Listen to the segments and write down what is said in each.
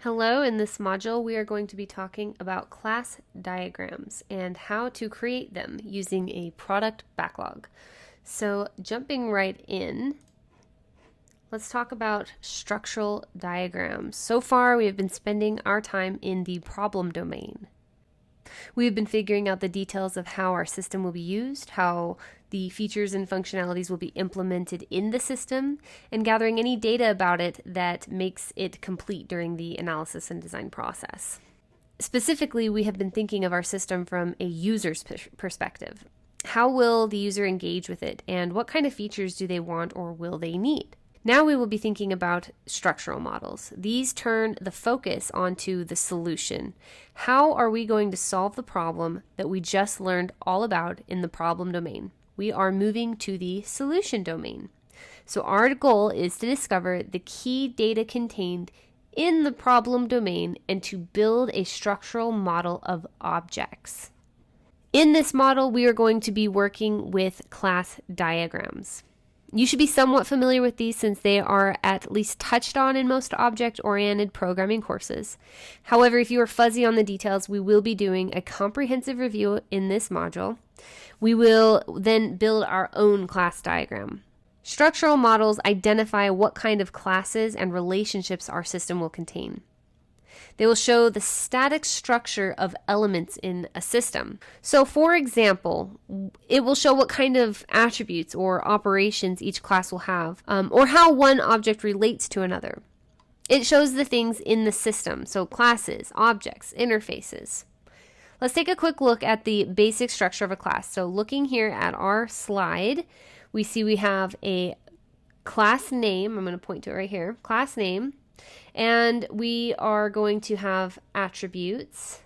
Hello, in this module we are going to be talking about class diagrams and how to create them using a product backlog. So jumping right in, let's talk about structural diagrams. So far we have been spending our time in the problem domain. We've been figuring out the details of how our system will be used, how the features and functionalities will be implemented in the system, and gathering any data about it that makes it complete during the analysis and design process. Specifically, we have been thinking of our system from a user's perspective. How will the user engage with it, and what kind of features do they want or will they need? Now we will be thinking about structural models. These turn the focus onto the solution. How are we going to solve the problem that we just learned all about in the problem domain? We are moving to the solution domain. So our goal is to discover the key data contained in the problem domain and to build a structural model of objects. In this model, we are going to be working with class diagrams. You should be somewhat familiar with these since they are at least touched on in most object-oriented programming courses. However, if you are fuzzy on the details, we will be doing a comprehensive review in this module. We will then build our own class diagram. Structural models identify what kind of classes and relationships our system will contain. They will show the static structure of elements in a system. So for example, it will show what kind of attributes or operations each class will have, or how one object relates to another. It shows the things in the system, so classes, objects, interfaces. Let's take a quick look at the basic structure of a class. So looking here at our slide, we see we have a class name. I'm going to point to it right here, class name. And we are going to have attributes.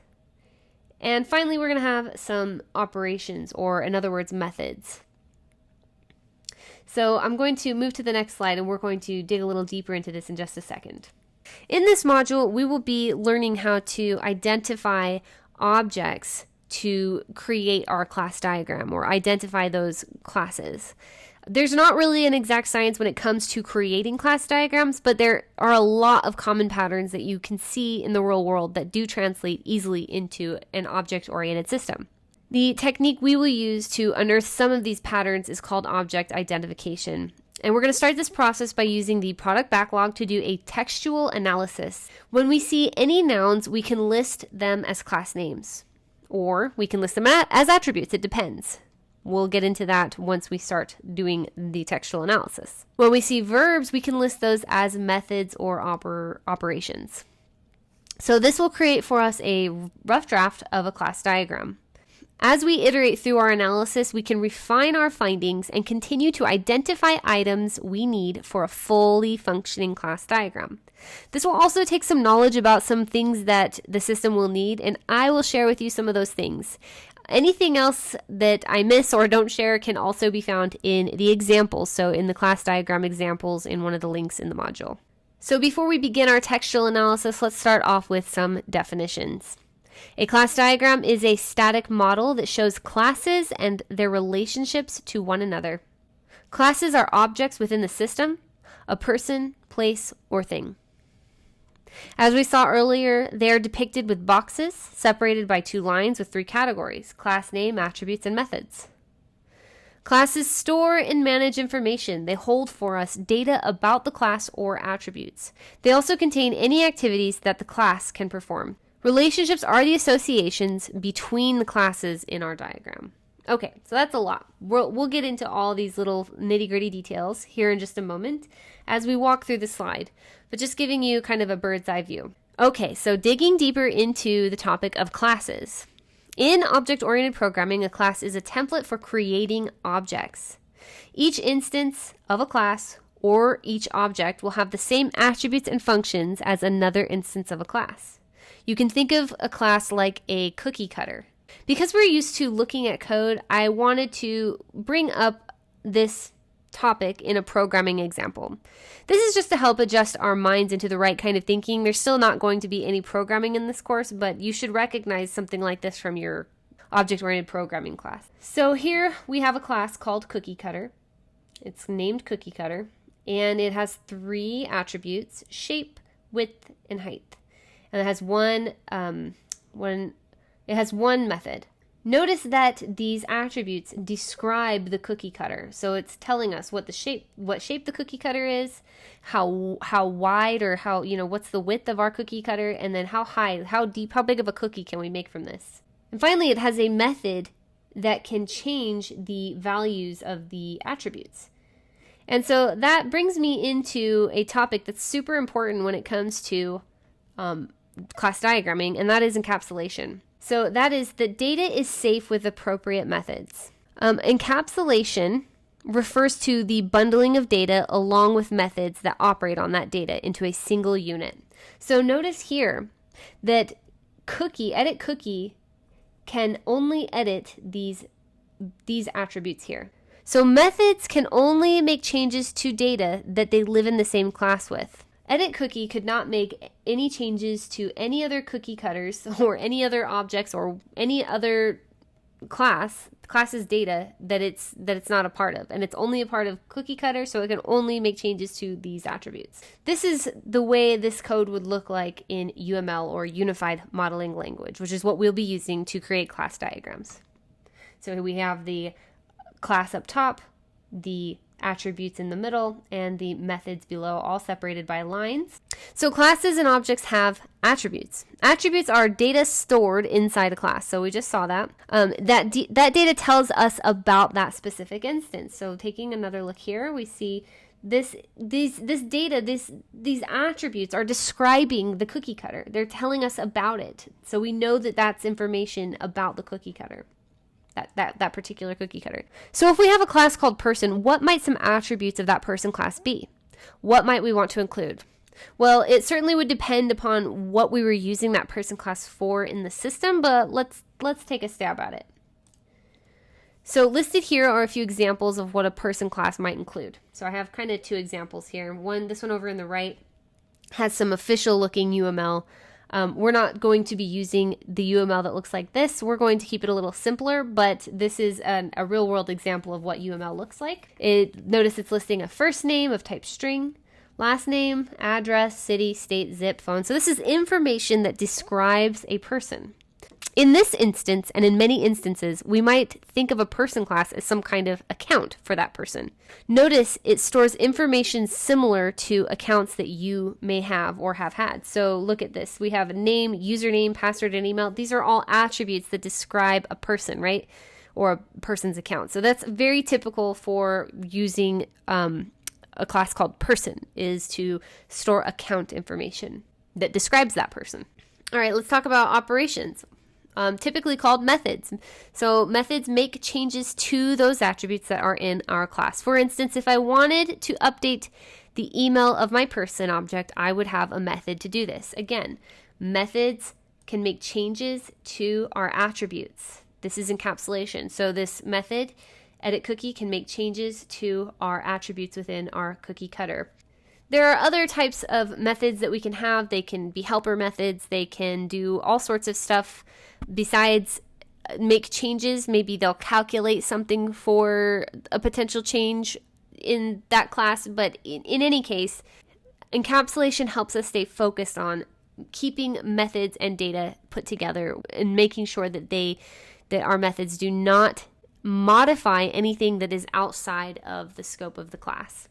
And finally, we're going to have some operations, or in other words, methods. So I'm going to move to the next slide, and we're going to dig a little deeper into this in just a second. In this module, we will be learning how to identify objects to create our class diagram, or identify those classes. There's not really an exact science when it comes to creating class diagrams, but there are a lot of common patterns that you can see in the real world that do translate easily into an object-oriented system. The technique we will use to unearth some of these patterns is called object identification. And we're going to start this process by using the product backlog to do a textual analysis. When we see any nouns, we can list them as class names, or we can list them as attributes. It depends. We'll get into that once we start doing the textual analysis. When we see verbs, we can list those as methods or operations. So this will create for us a rough draft of a class diagram. As we iterate through our analysis, we can refine our findings and continue to identify items we need for a fully functioning class diagram. This will also take some knowledge about some things that the system will need, and I will share with you some of those things. Anything else that I miss or don't share can also be found in the examples, so in the class diagram examples in one of the links in the module. So before we begin our textual analysis, let's start off with some definitions. A class diagram is a static model that shows classes and their relationships to one another. Classes are objects within the system, a person, place, or thing. As we saw earlier, they are depicted with boxes separated by two lines with three categories: class name, attributes, and methods. Classes store and manage information. They hold for us data about the class or attributes. They also contain any activities that the class can perform. Relationships are the associations between the classes in our diagram. Okay, so that's a lot. We'll get into all these little nitty-gritty details here in just a moment as we walk through the slide, but just giving you kind of a bird's eye view. Okay, so digging deeper into the topic of classes. In object-oriented programming, a class is a template for creating objects. Each instance of a class or each object will have the same attributes and functions as another instance of a class. You can think of a class like a cookie cutter. Because we're used to looking at code, I wanted to bring up this topic in a programming example. This is just to help adjust our minds into the right kind of thinking. There's still not going to be any programming in this course, but you should recognize something like this from your object-oriented programming class. So here we have a class called Cookie Cutter. It's named Cookie Cutter, and it has three attributes: shape, width, and height. and it has one method. Notice that these attributes describe the cookie cutter. So it's telling us what shape the cookie cutter is, how wide, or how, what's the width of our cookie cutter, and then how high, how deep, how big of a cookie can we make from this. And finally, it has a method that can change the values of the attributes. And so that brings me into a topic that's super important when it comes to class diagramming, and that is encapsulation. So that is that data is safe with appropriate methods. Encapsulation refers to the bundling of data along with methods that operate on that data into a single unit. So notice here that edit cookie can only edit these attributes here. So methods can only make changes to data that they live in the same class with. Edit cookie could not make any changes to any other cookie cutters or any other objects or any other class's data that it's not a part of, and it's only a part of cookie cutter, so it can only make changes to these attributes. This is the way this code would look like in UML, or Unified Modeling Language, which is what we'll be using to create class diagrams. So we have the class up top, the attributes in the middle, and the methods below, all separated by lines. So classes and objects have attributes. Attributes are data stored inside a class. So we just saw that. That data tells us about that specific instance. So taking another look here, we see this data, these attributes are describing the cookie cutter. They're telling us about it. So we know that that's information about the cookie cutter. That particular cookie cutter. So if we have a class called person, what might some attributes of that person class be? What might we want to include? Well, it certainly would depend upon what we were using that person class for in the system, but let's take a stab at it. So listed here are a few examples of what a person class might include. So I have kind of two examples here. This one over in the right has some official looking UML. We're not going to be using the UML that looks like this. We're going to keep it a little simpler, but this is a real world example of what UML looks like. Notice it's listing a first name of type string, last name, address, city, state, zip, phone. So this is information that describes a person. In this instance, and in many instances, we might think of a person class as some kind of account for that person. Notice it stores information similar to accounts that you may have or have had. So look at this. We have a name, username, password, and email. These are all attributes that describe a person, right? Or a person's account. So that's very typical for using a class called person, is to store account information that describes that person. All right, let's talk about operations. Typically called methods. So methods make changes to those attributes that are in our class. For instance, if I wanted to update the email of my person object, I would have a method to do this. Again, methods can make changes to our attributes. This is encapsulation. So this method, edit cookie, can make changes to our attributes within our cookie cutter. There are other types of methods that we can have. They can be helper methods. They can do all sorts of stuff besides make changes. Maybe they'll calculate something for a potential change in that class. But in any case, encapsulation helps us stay focused on keeping methods and data put together and making sure that our methods do not modify anything that is outside of the scope of the class.